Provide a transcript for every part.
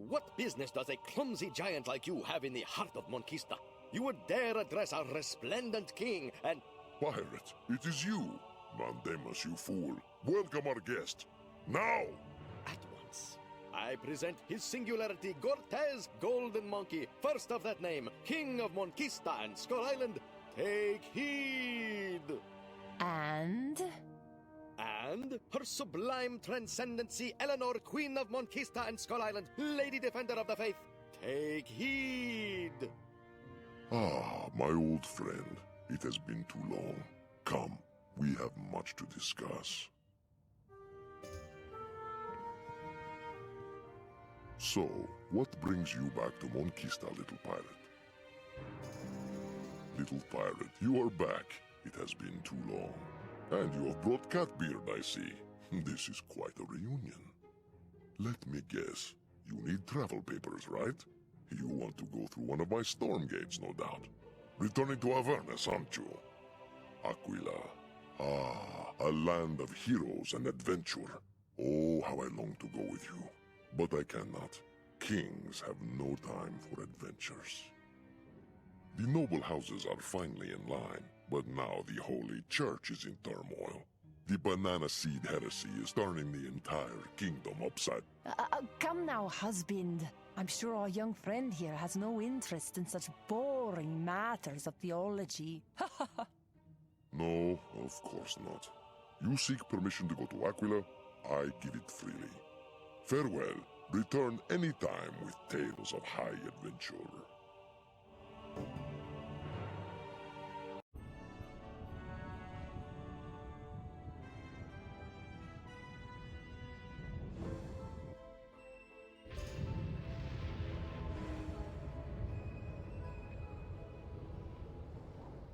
What business does a clumsy giant like you have in the heart of Monquista? You would dare address our resplendent king and... Pirate, it is you. Mandemus, you fool. Welcome our guest. Now! At once. I present his singularity, Cortez Golden Monkey, first of that name, King of Monquista and Skull Island. Take heed! And Her Sublime Transcendency, Eleanor, Queen of Monquista and Skull Island, Lady Defender of the Faith. Take heed! Ah, my old friend. It has been too long. Come, we have much to discuss. So, what brings you back to Monquista, little pirate? Little pirate, you are back. It has been too long. And you have brought Catbeard, I see. This is quite a reunion. Let me guess. You need travel papers, right? You want to go through one of my storm gates, no doubt. Returning to Avernus, aren't you? Aquila. Ah, a land of heroes and adventure. Oh, how I long to go with you. But I cannot. Kings have no time for adventures. The noble houses are finally in line, but now the Holy Church is in turmoil. The banana seed heresy is turning the entire kingdom upside. come now, husband. I'm sure our young friend here has no interest in such boring matters of theology. No, of course not. You seek permission to go to Aquila, I give it freely. Farewell. Return any time with tales of high adventure.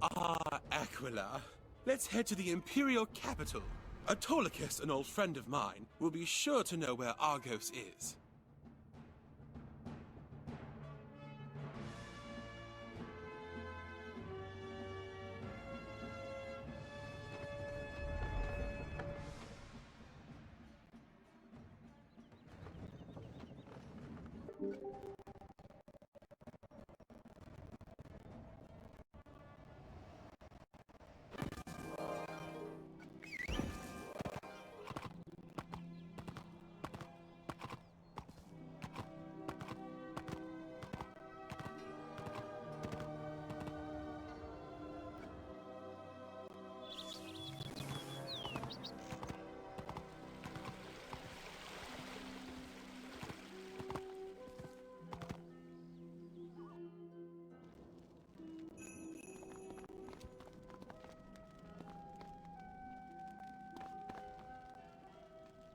Ah, Aquila. Let's head to the Imperial capital. Autolycus, an old friend of mine, will be sure to know where Argos is.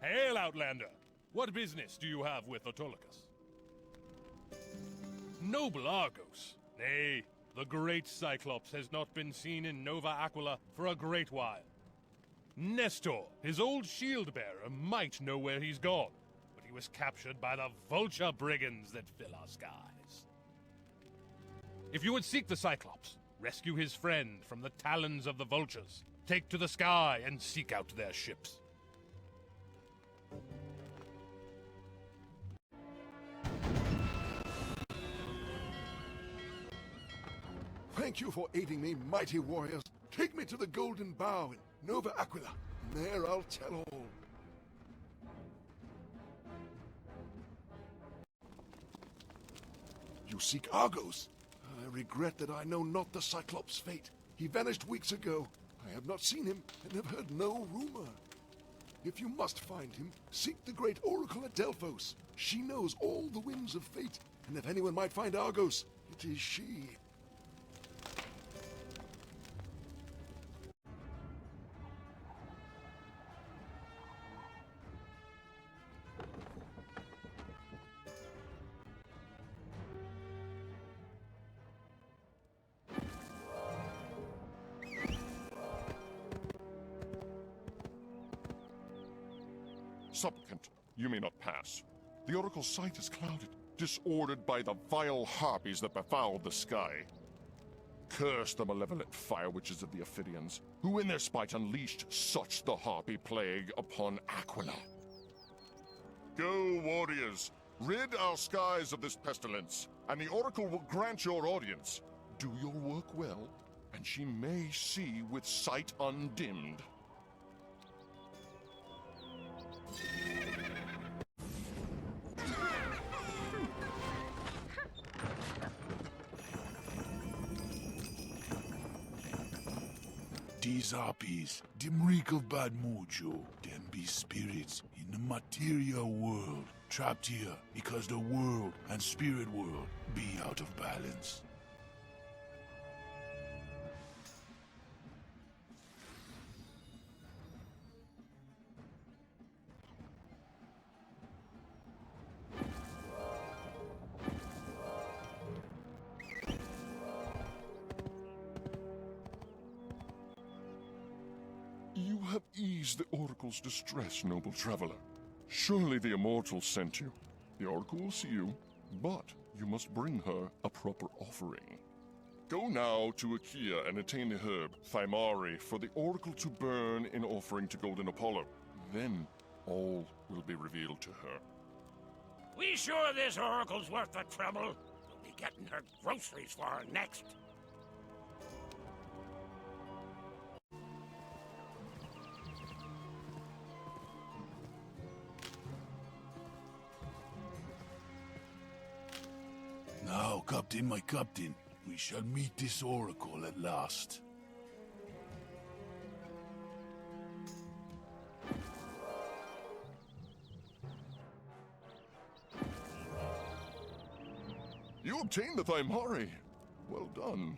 Hail, Outlander! What business do you have with Autolycus? Noble Argos! Nay, the great Cyclops has not been seen in Nova Aquila for a great while. Nestor, his old shield-bearer, might know where he's gone, but he was captured by the vulture brigands that fill our skies. If you would seek the Cyclops, rescue his friend from the talons of the vultures, take to the sky and seek out their ships. Thank you for aiding me, mighty warriors. Take me to the Golden Bough in Nova Aquila, and there I'll tell all. You seek Argos? I regret that I know not the Cyclops' fate. He vanished weeks ago. I have not seen him and have heard no rumor. If you must find him, seek the great Oracle at Delphos. She knows all the winds of fate, and if anyone might find Argos, it is she. Supplicant, you may not pass. The Oracle's sight is clouded, disordered by the vile harpies that befouled the sky. Curse the malevolent fire witches of the Ophidians, who in their spite unleashed such the harpy plague upon Aquila. Go, warriors! Rid our skies of this pestilence, and the Oracle will grant your audience. Do your work well, and she may see with sight undimmed. These harpies, them reek of bad mojo. Them be spirits in the material world, trapped here because the world and spirit world be out of balance. You have eased the Oracle's distress, noble traveler. Surely the Immortals sent you. The Oracle will see you, but you must bring her a proper offering. Go now to Achaea and attain the herb, Thymari, for the Oracle to burn in offering to Golden Apollo. Then all will be revealed to her. We sure this Oracle's worth the trouble? We'll be getting her groceries for her next. Now, Captain, my Captain, we shall meet this Oracle at last. You obtained the Thymari. Well done.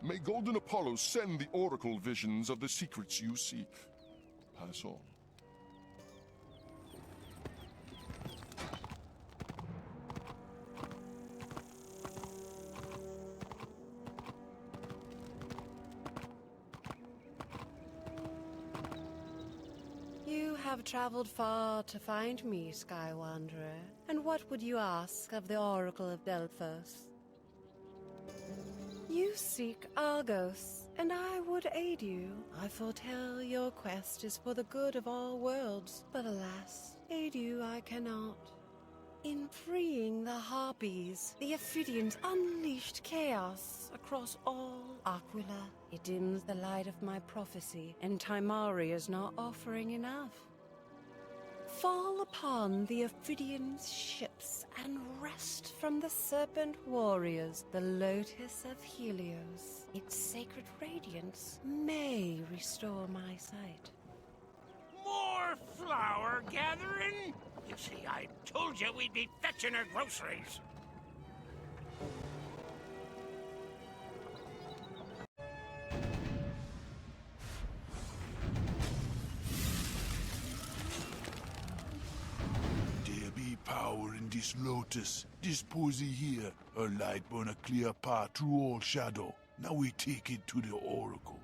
May Golden Apollo send the Oracle visions of the secrets you seek. Pass on. You have traveled far to find me, Sky Wanderer. And what would you ask of the Oracle of Delphos? You seek Argos, and I would aid you. I foretell your quest is for the good of all worlds, but alas, aid you I cannot. In freeing the Harpies, the Ophidians unleashed chaos across all Aquila. It dims the light of my prophecy, and Thymari is not offering enough. Fall upon the Ophidians' ships and wrest from the Serpent Warriors the Lotus of Helios. Its sacred radiance may restore my sight. More flower gathering? You see, I told you we'd be fetching her groceries. There be power in this lotus. This posy here, her light burn a clear path through all shadow. Now we take it to the Oracle.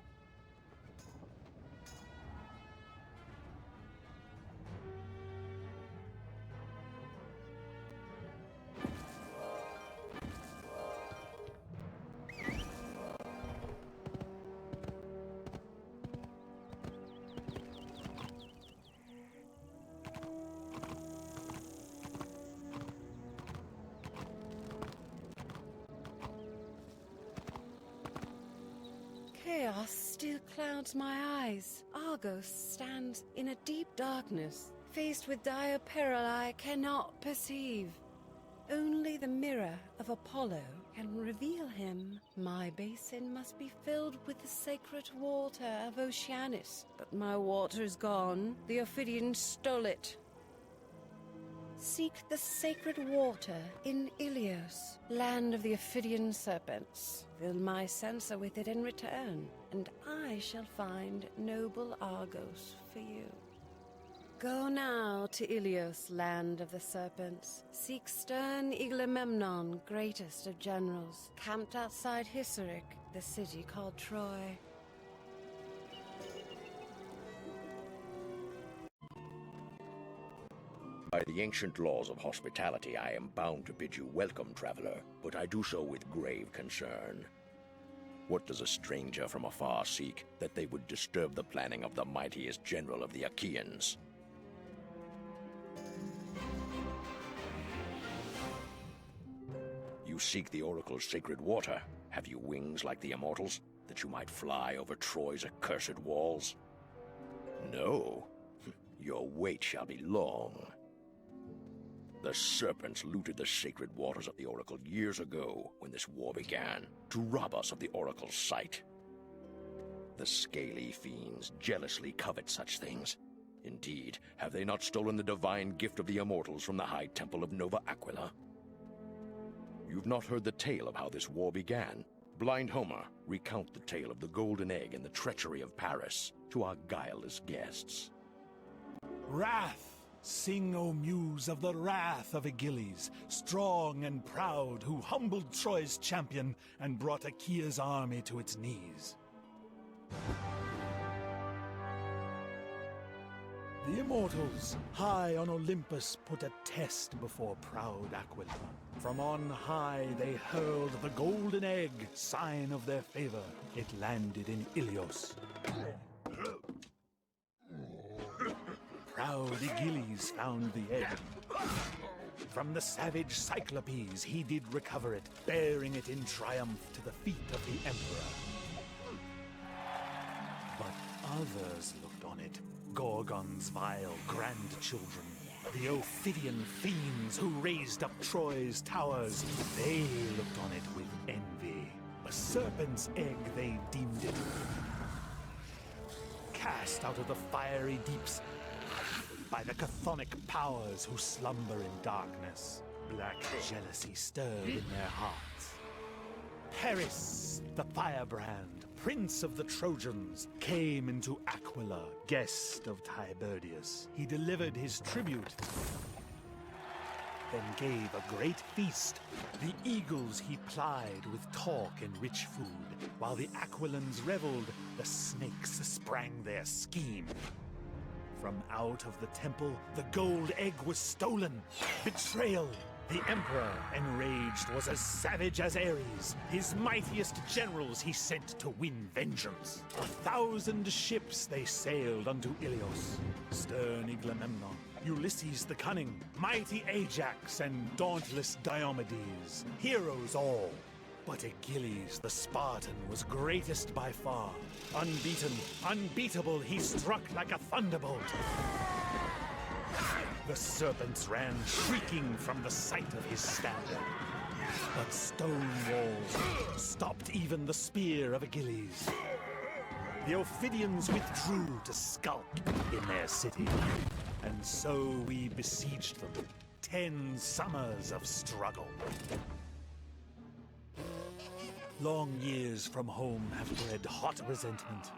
Chaos still clouds my eyes. Argos stands in a deep darkness, faced with dire peril I cannot perceive. Only the mirror of Apollo can reveal him. My basin must be filled with the sacred water of Oceanus, but my water's gone. The Ophidians stole it. Seek the sacred water in Ilios, land of the Ophidian serpents. Fill my censer with it in return, and I shall find noble Argos for you. Go now to Ilios, land of the serpents. Seek stern Agamemnon, greatest of generals, camped outside Hissaric, the city called Troy. By the ancient laws of hospitality, I am bound to bid you welcome, traveler, but I do so with grave concern. What does a stranger from afar seek that they would disturb the planning of the mightiest general of the Achaeans? seek the Oracle's sacred water, have you wings like the immortals, that you might fly over Troy's accursed walls? No. Your wait shall be long. The serpents looted the sacred waters of the Oracle years ago, when this war began, to rob us of the Oracle's sight. The scaly fiends jealously covet such things. Indeed, have they not stolen the divine gift of the immortals from the High Temple of Nova Aquila? You've not heard the tale of how this war began. Blind Homer, recount the tale of the golden egg and the treachery of Paris to our guileless guests. Wrath! Sing, O muse, of the wrath of Achilles, strong and proud, who humbled Troy's champion and brought Achaea's army to its knees. The immortals, high on Olympus, put a test before proud Aquila. From on high they hurled the golden egg, sign of their favor. It landed in Ilios. Proud Achilles found the egg. From the savage Cyclopes he did recover it, bearing it in triumph to the feet of the emperor. But others looked on it, Gorgon's vile grandchildren, the Ophidian fiends who raised up Troy's towers. They looked on it with envy. A serpent's egg they deemed it. Cast out of the fiery deeps by the chthonic powers who slumber in darkness. Black jealousy stirred in their hearts. Paris, the firebrand, prince of the Trojans, came into Aquila, guest of Tiberius. He delivered his tribute, then gave a great feast. The eagles he plied with talk and rich food. While the Aquilans reveled, the snakes sprang their scheme. From out of the temple, the gold egg was stolen. Betrayal! The emperor, enraged, was as savage as Ares. His mightiest generals he sent to win vengeance. 1,000 ships they sailed unto Ilios. Stern Agamemnon, Ulysses the cunning, mighty Ajax, and dauntless Diomedes. Heroes all. But Achilles the Spartan was greatest by far. Unbeaten, unbeatable, he struck like a thunderbolt. The serpents ran shrieking from the sight of his standard. But stone walls stopped even the spear of Achilles. The Ophidians withdrew to skulk in their city. And so we besieged them. 10 summers of struggle. Long years from home have bred hot resentment.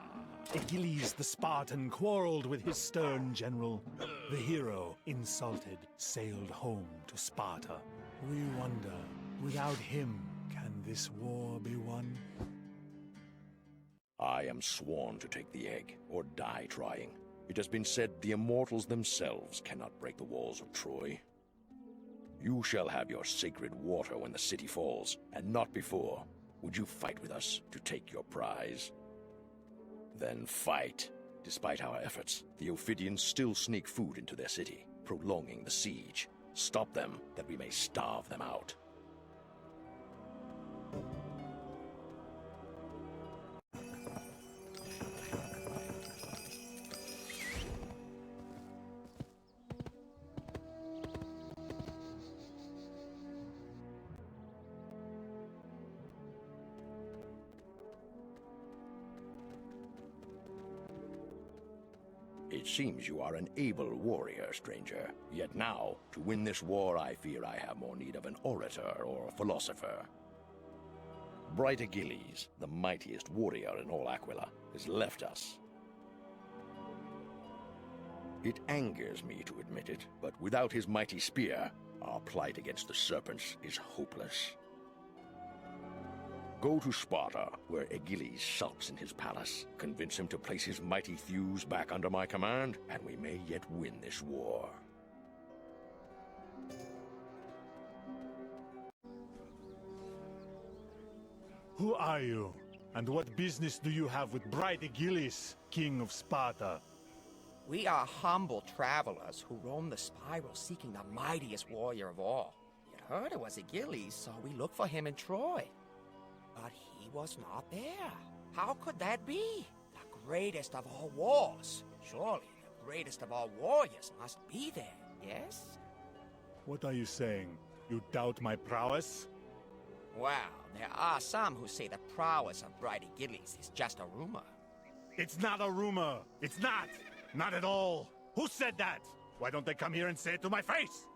Achilles the Spartan quarreled with his stern general. The hero, insulted, sailed home to Sparta. We wonder, without him, can this war be won? I am sworn to take the egg, or die trying. It has been said the immortals themselves cannot break the walls of Troy. You shall have your sacred water when the city falls, and not before. Would you fight with us to take your prize? Then fight. Despite our efforts, the Ophidians still sneak food into their city, prolonging the siege. Stop them, that we may starve them out. It seems you are an able warrior, stranger. Yet now, to win this war, I fear I have more need of an orator or a philosopher. Bright Achilles, the mightiest warrior in all Aquila, has left us. It angers me to admit it, but without his mighty spear, our plight against the serpents is hopeless. Go to Sparta, where Achilles sulks in his palace. Convince him to place his mighty thews back under my command, and we may yet win this war. Who are you? And what business do you have with bright Achilles, king of Sparta? We are humble travelers who roam the spiral seeking the mightiest warrior of all. It heard it was Achilles, so we looked for him in Troy. But he was not there. How could that be? The greatest of all wars. Surely the greatest of all warriors must be there, yes? What are you saying? You doubt my prowess? Well, there are some who say the prowess of bright Achilles is just a rumor. It's not a rumor. It's not. Not at all. Who said that? Why don't they come here and say it to my face?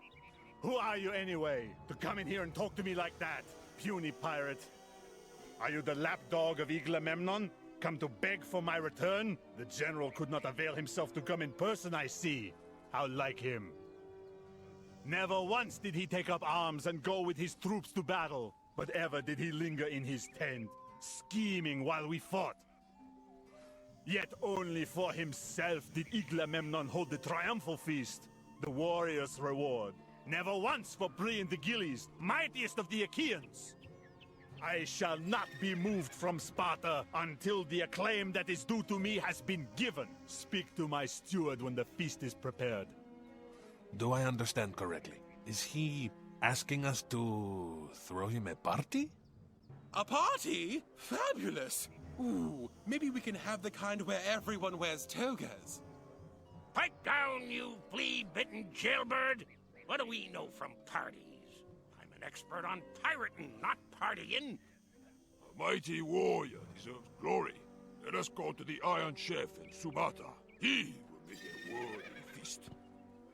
Who are you anyway, to come in here and talk to me like that, puny pirate? Are you the lapdog of Agamemnon? Come to beg for my return? The general could not avail himself to come in person, I see. How like him. Never once did he take up arms and go with his troops to battle, but ever did he linger in his tent, scheming while we fought. Yet only for himself did Agamemnon hold the triumphal feast, the warrior's reward. Never once for brilliant Achilles, mightiest of the Achaeans. I shall not be moved from Sparta until the acclaim that is due to me has been given. Speak to my steward when the feast is prepared. Do I understand correctly? Is he asking us to throw him a party? A party? Fabulous! Ooh, maybe we can have the kind where everyone wears togas. Pipe down, you flea-bitten jailbird! What do we know from parties? I'm an expert on pirating, not partying. A mighty warrior deserves glory. Let us go to the Iron Chef in Subata. He will make a worthy feast.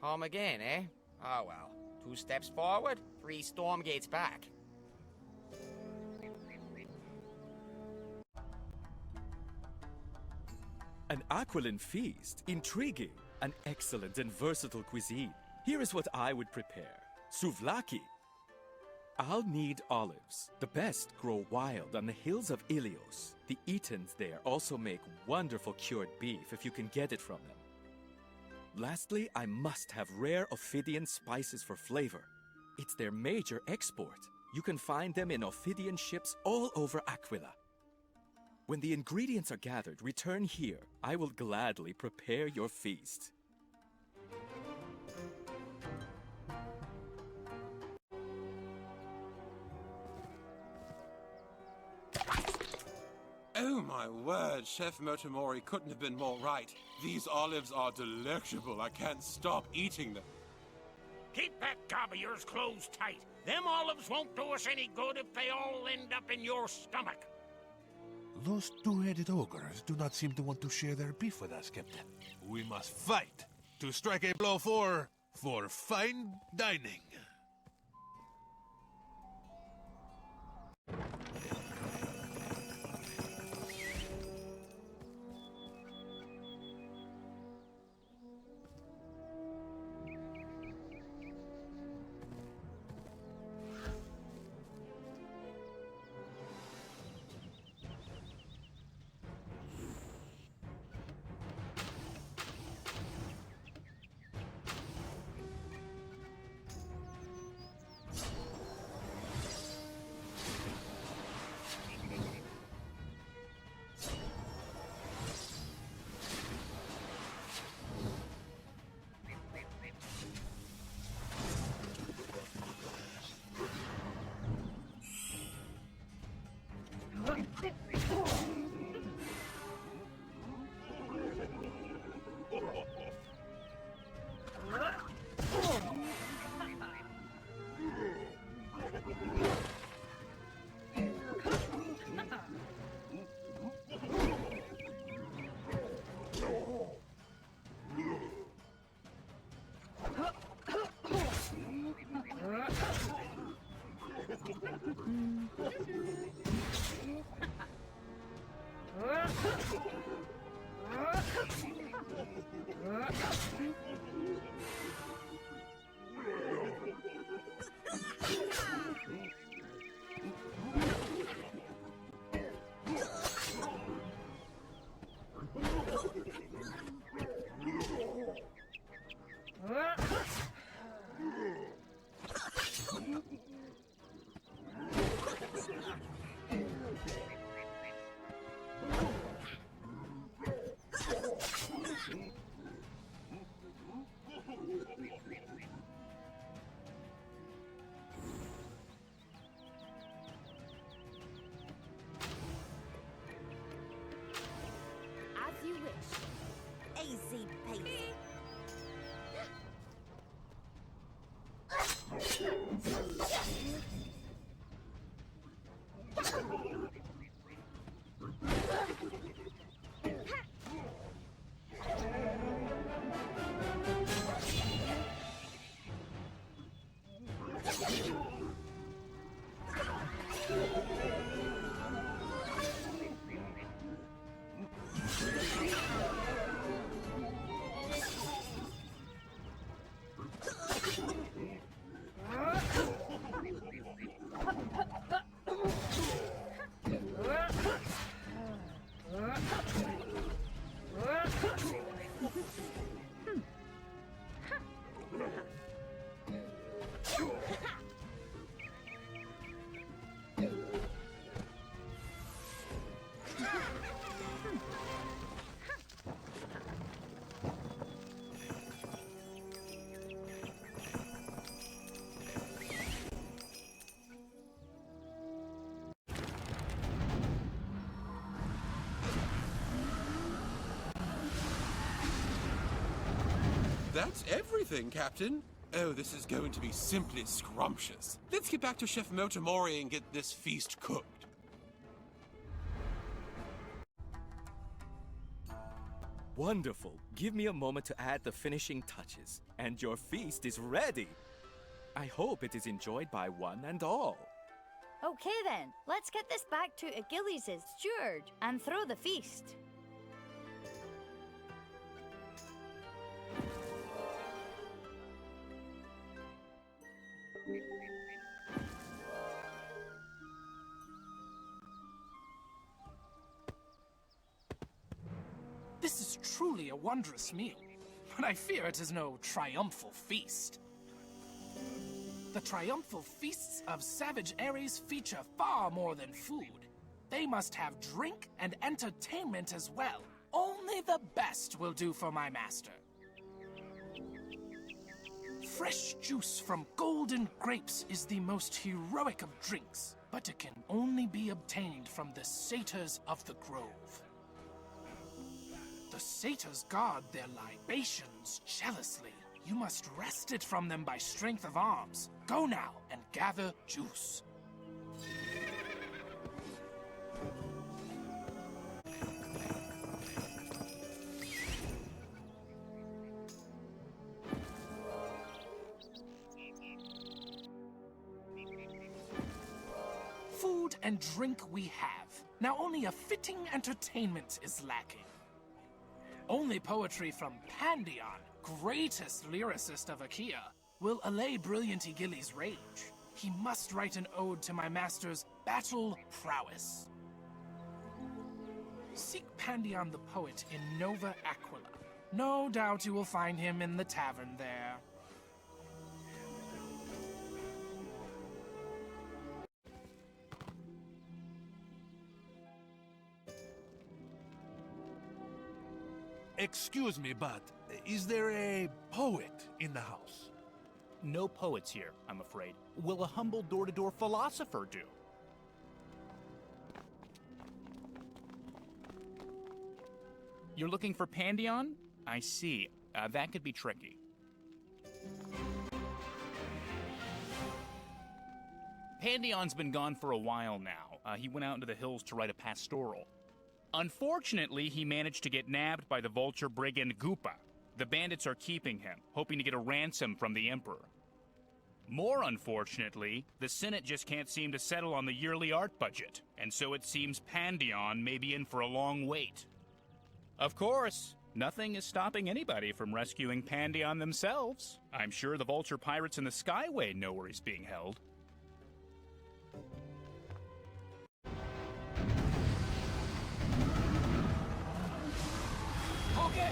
Home again, eh? Oh well. 2 steps forward, 3 storm gates back. An Aquilan feast? Intriguing. An excellent and versatile cuisine. Here is what I would prepare. Souvlaki. I'll need olives. The best grow wild on the hills of Ilios. The Etons there also make wonderful cured beef if you can get it from them. Lastly, I must have rare Ophidian spices for flavor. It's their major export. You can find them in Ophidian ships all over Aquila. When the ingredients are gathered, return here. I will gladly prepare your feast. Oh my word, Chef Motomori couldn't have been more right. These olives are delectable. I can't stop eating them. Keep that gob of yours closed tight. Them olives won't do us any good if they all end up in your stomach. Those two-headed ogres do not seem to want to share their beef with us, Captain. We must fight to strike a blow for fine dining. That's everything, Captain. Oh, this is going to be simply scrumptious. Let's get back to Chef Motomori and get this feast cooked. Wonderful. Give me a moment to add the finishing touches, and your feast is ready. I hope it is enjoyed by one and all. Okay then, let's get this back to Achilles' steward and throw the feast. This is truly a wondrous meal, but I fear it is no triumphal feast. The triumphal feasts of Savage Ares feature far more than food. They must have drink and entertainment as well. Only the best will do for my master. Fresh juice from golden grapes is the most heroic of drinks, but it can only be obtained from the satyrs of the grove. The satyrs guard their libations jealously. You must wrest it from them by strength of arms. Go now and gather juice. Food and drink we have. Now only a fitting entertainment is lacking. Only poetry from Pandion, greatest lyricist of Achaea, will allay brilliant Achilles' rage. He must write an ode to my master's battle prowess. Seek Pandion the poet in Nova Aquila. No doubt you will find him in the tavern there. Excuse me, but is there a poet in the house? No poets here, I'm afraid. Will a humble door-to-door philosopher do? You're looking for Pandion? I see. That could be tricky. Pandion's been gone for a while now. He went out into the hills to write a pastoral. Unfortunately, he managed to get nabbed by the vulture brigand Gupa. The bandits are keeping him, hoping to get a ransom from the Emperor. More unfortunately, the Senate just can't seem to settle on the yearly art budget, and so it seems Pandion may be in for a long wait. Of course, nothing is stopping anybody from rescuing Pandion themselves. I'm sure the vulture pirates in the Skyway know where he's being held.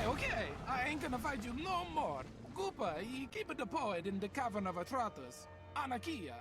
Okay, I ain't gonna fight you no more. Gupa, he keep the poet in the cavern of Atratus, Anakia.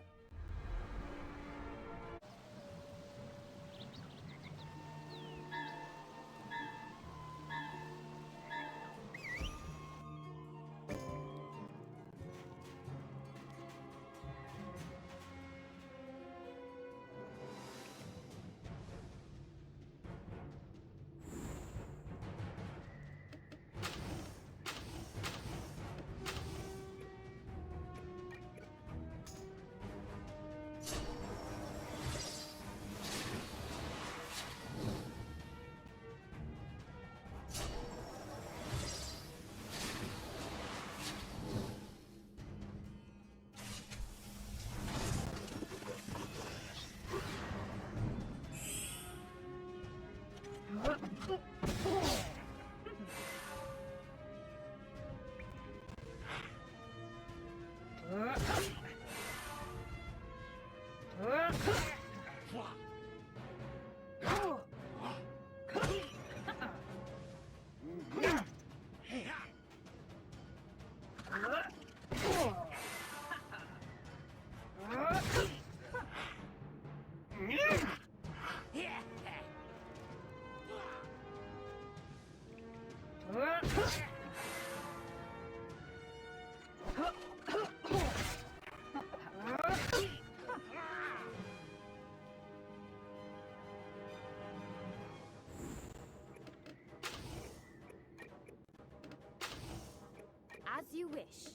you wish.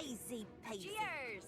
Easy peasy. Cheers!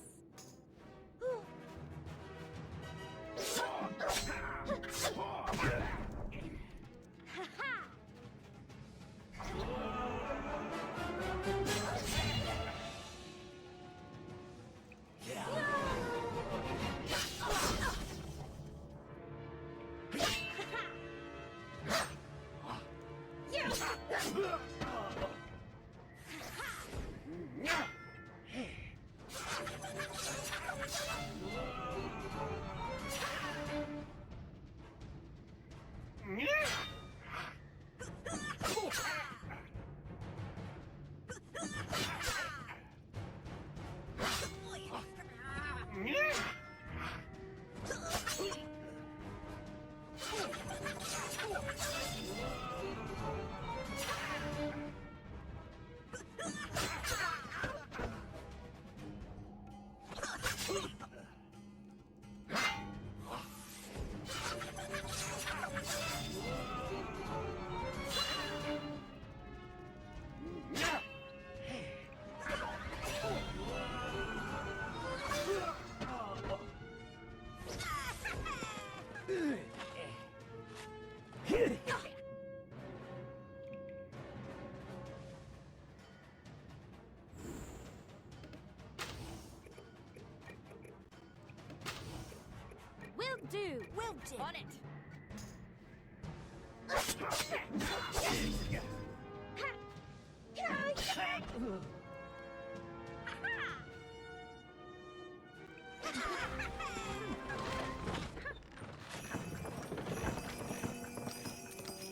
Will do. Will do. On it!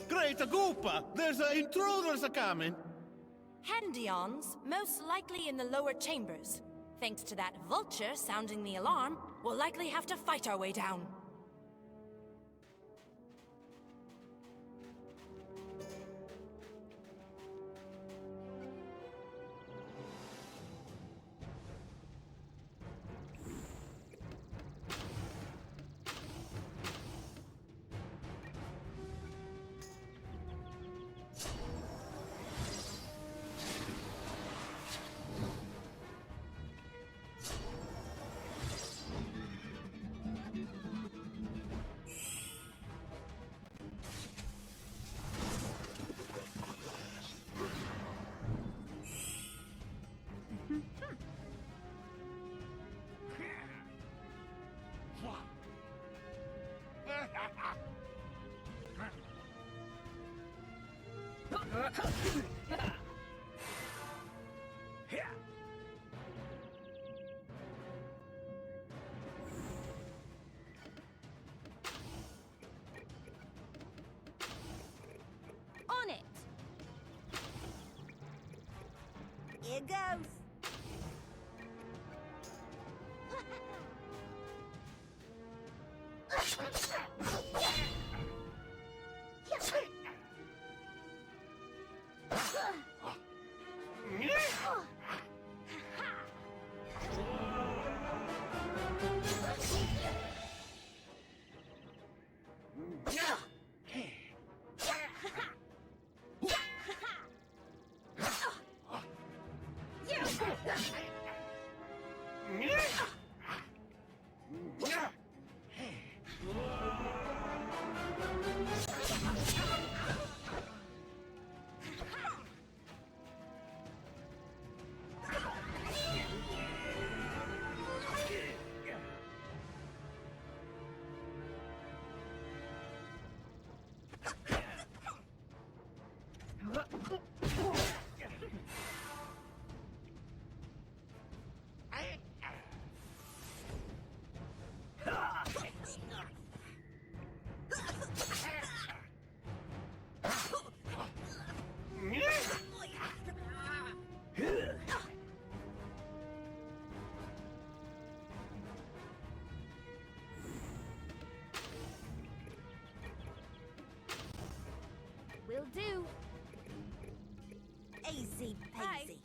Great Goopa! There's intruders a-coming! Hendions, most likely in the lower chambers. Thanks to that vulture sounding the alarm, we'll likely have to fight our way down. On it. Here goes. Will do. Easy peasy.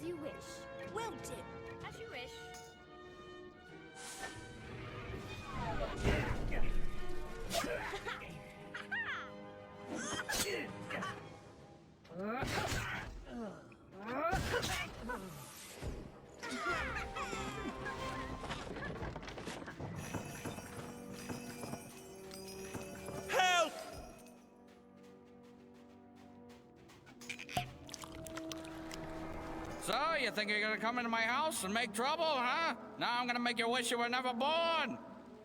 you wish. Will do. As you wish. Help! So, you think you're gonna come into my house and make trouble, huh? Now I'm gonna make you wish you were never born!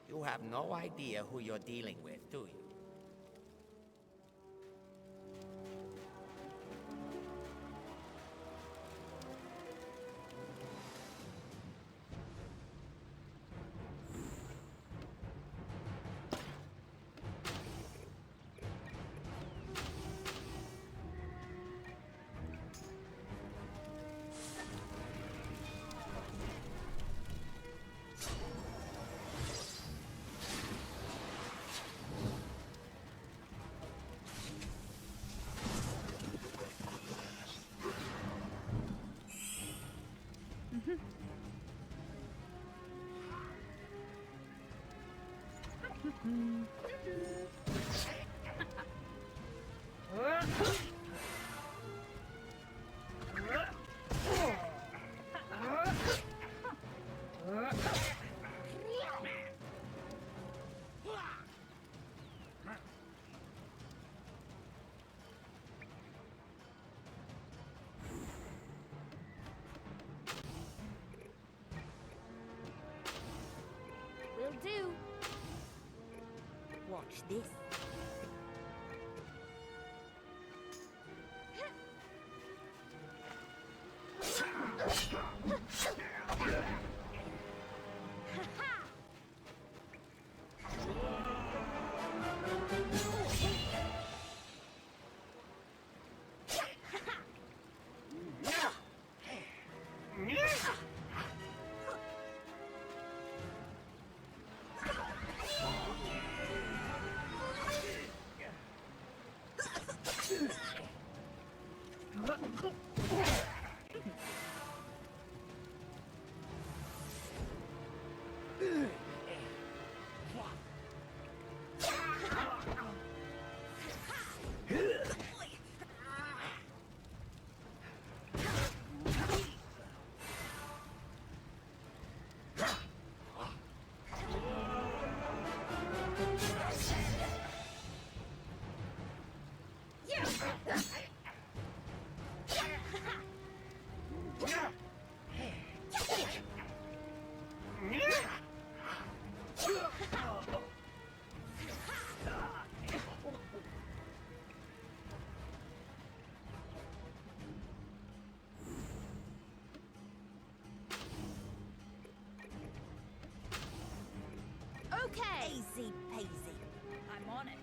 You have no idea who you're dealing with, do you? Will do. Watch this. Okay. Easy peasy. I'm on it.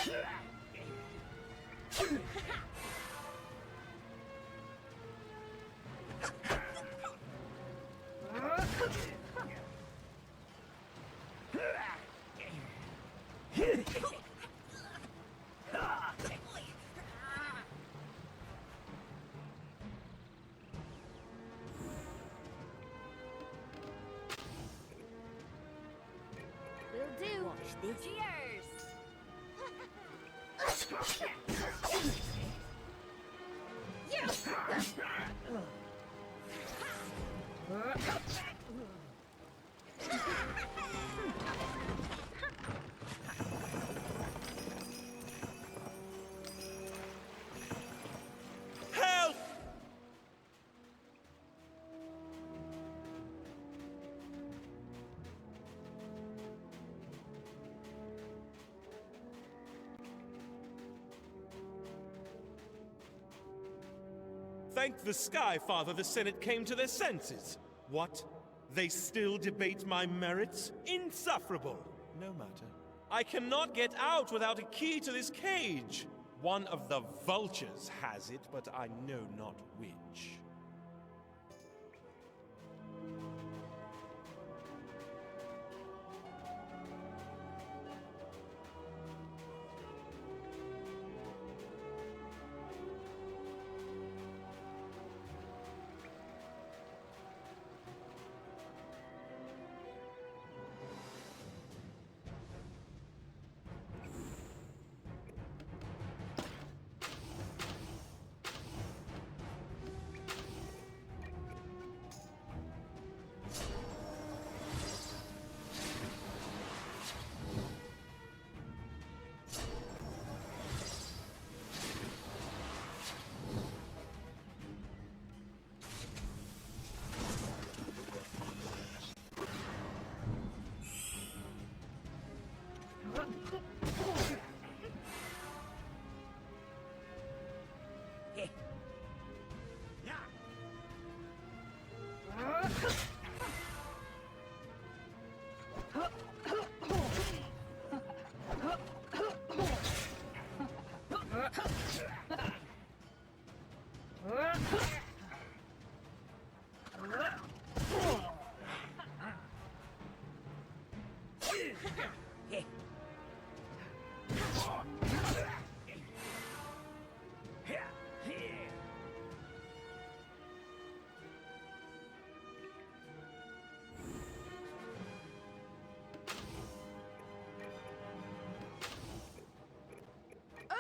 Will do. Watch this. Cheers! Help! Thank the Sky Father the Senate came to their senses. What? They still debate my merits? Insufferable! No matter. I cannot get out without a key to this cage. One of the vultures has it, but I know not which.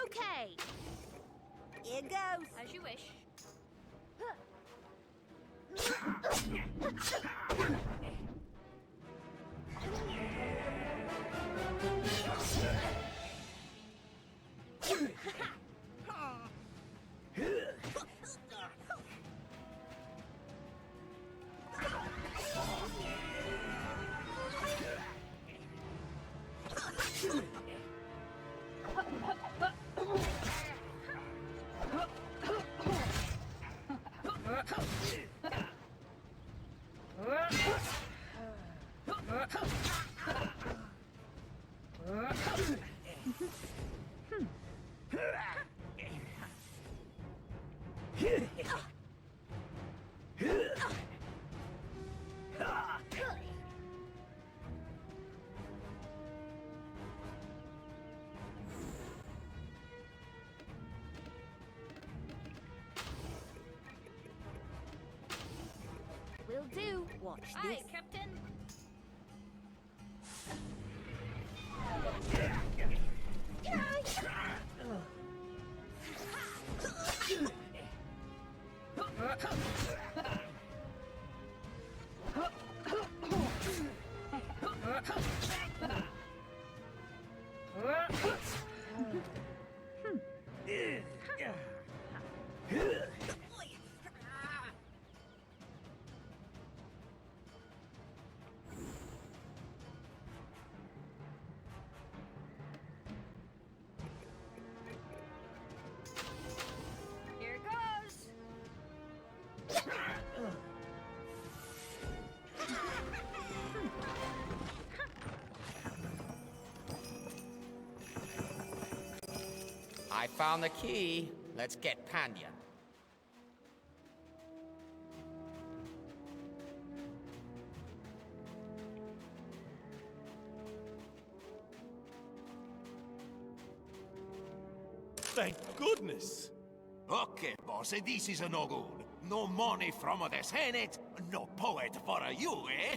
Okay. Here goes. As you wish. Will do. Watch this. Aye, Captain. Here goes. I found the key. Let's get Pandian. Thank goodness! Okay, boss, this is no good. No money from the Senate, no poet for you, eh?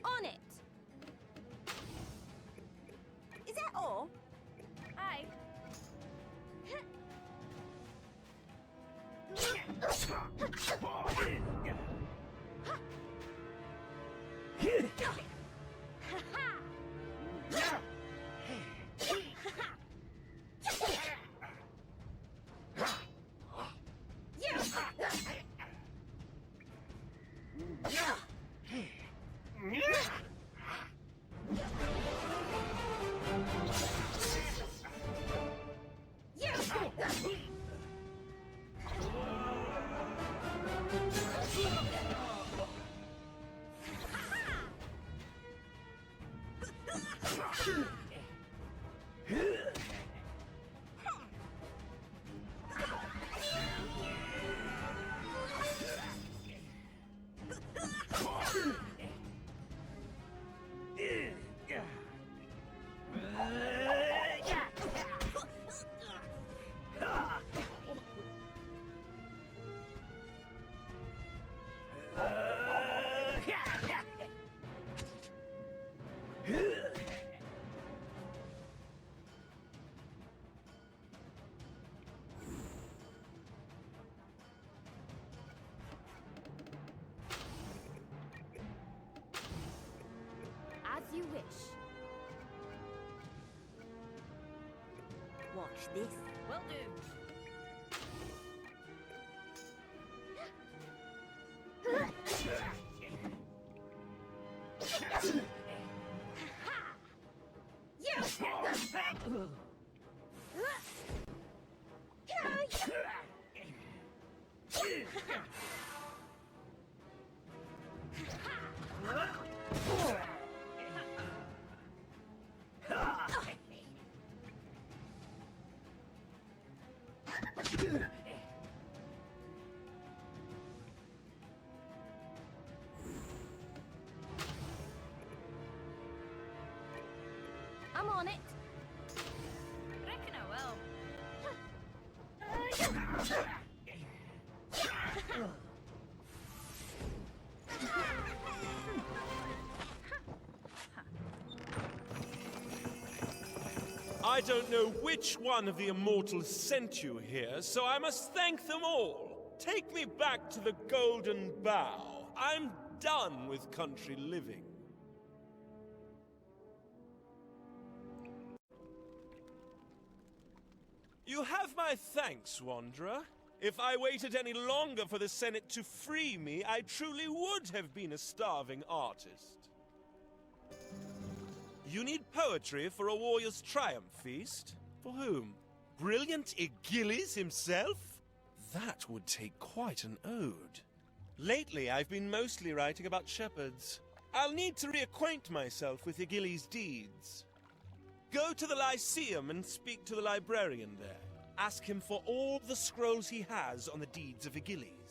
On it. Is that all? Aye. As you wish. Watch this. Will do. I'm on it. Reckon I will. I don't know which one of the immortals sent you here, so I must thank them all. Take me back to the Golden Bough. I'm done with country living. You have my thanks, Wanderer. If I waited any longer for the Senate to free me, I truly would have been a starving artist. You need poetry for a warrior's triumph feast? For whom? Brilliant Achilles himself? That would take quite an ode. Lately, I've been mostly writing about shepherds. I'll need to reacquaint myself with Achilles' deeds. Go to the Lyceum and speak to the librarian there. Ask him for all the scrolls he has on the deeds of Achilles.